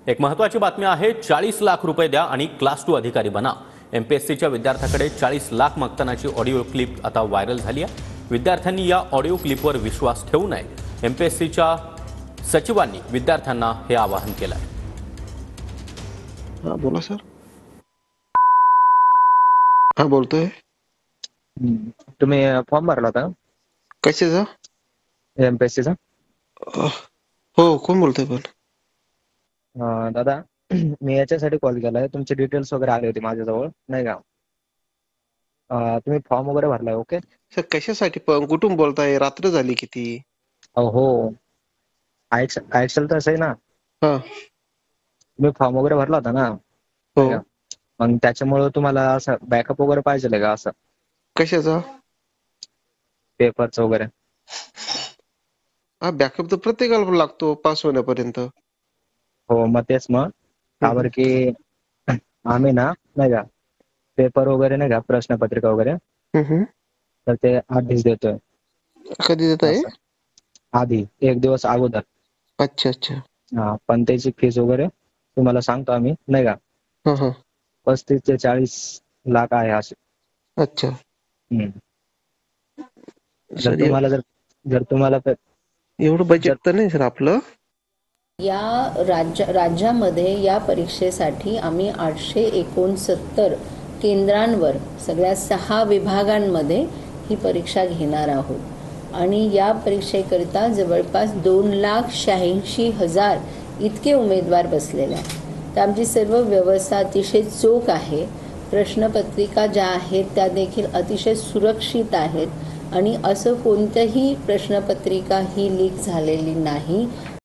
एक महत्त्वाची बातमी आहे, 40 लाख रुपये द्या आणि क्लास 2 अधिकारी बना। एमपीएससीच्या विद्यार्थ्याकडे 40 लाख मागतानाची ऑडिओ क्लिप आता व्हायरल झाली आहे। विद्यार्थ्यांनी या ऑडिओ क्लिपवर विश्वास ठेवू नये, एमपीएससीच्या सचिवांनी विद्यार्थ्यांना हे आवाहन केलं आहे। बोला सर। हा बोलतोय। तुम्ही फॉर्म भरला होता कशाचा? एमपीएससीचा? हो, कोण बोलतोय पण? दादा, मी याच्यासाठी कॉल केलाय, तुमचे डिटेल्स वगैरे आले होते माझ्याजवळ, नाही का? तुम्ही फॉर्म वगैरे भरलाय? ओके सर, कशासाठी पण कुठून बोलताय? रात्र झाली किती? हो, ऐकशाल तसं आहे ना? हा, तुम्ही फॉर्म वगैरे भरला होता ना, हो। नाही का? मग त्याच्यामुळे तुम्हाला असं बॅकअप वगैरे पाहिजे का? असं कशाचा? पेपरचं वगैरे? हा, बॅकअप तर प्रत्येकाला लागतो पास होण्यापर्यंत। हो, मग तेच, मग का बरं की आम्ही ना, नाही का, पेपर वगैरे, नाही का, प्रश्नपत्रिका वगैरे, तर ते आधीच देतोय। कधी देत आहे? असं आधी 1 दिवस अगोदर। अच्छा अच्छा। हा, पण त्याची फीस वगैरे तुम्हाला सांगतो आम्ही, नाही का? हा हा, 35 ते 40 लाख आहे असे। अच्छा जर सर, तुम्हाला जर तुम्हाला एवढं बजेट तर नाही सर आपलं। या राज्यामध्ये या परीक्षेसाठी आम्ही 869 केंद्रांवर सगळ्या 6 विभागांमध्ये ही परीक्षा घेणार आहोत आणि या परीक्षेकरिता जवळपास 2,86,000 इतके उमेदवार बसलेले आहेत। तर आमची सर्व व्यवस्था अतिशय चोख आहे। प्रश्नपत्रिका ज्या आहेत त्या देखील अतिशय सुरक्षित आहेत आणि असं कोणत्याही प्रश्नपत्रिका ही लीक झालेली नाही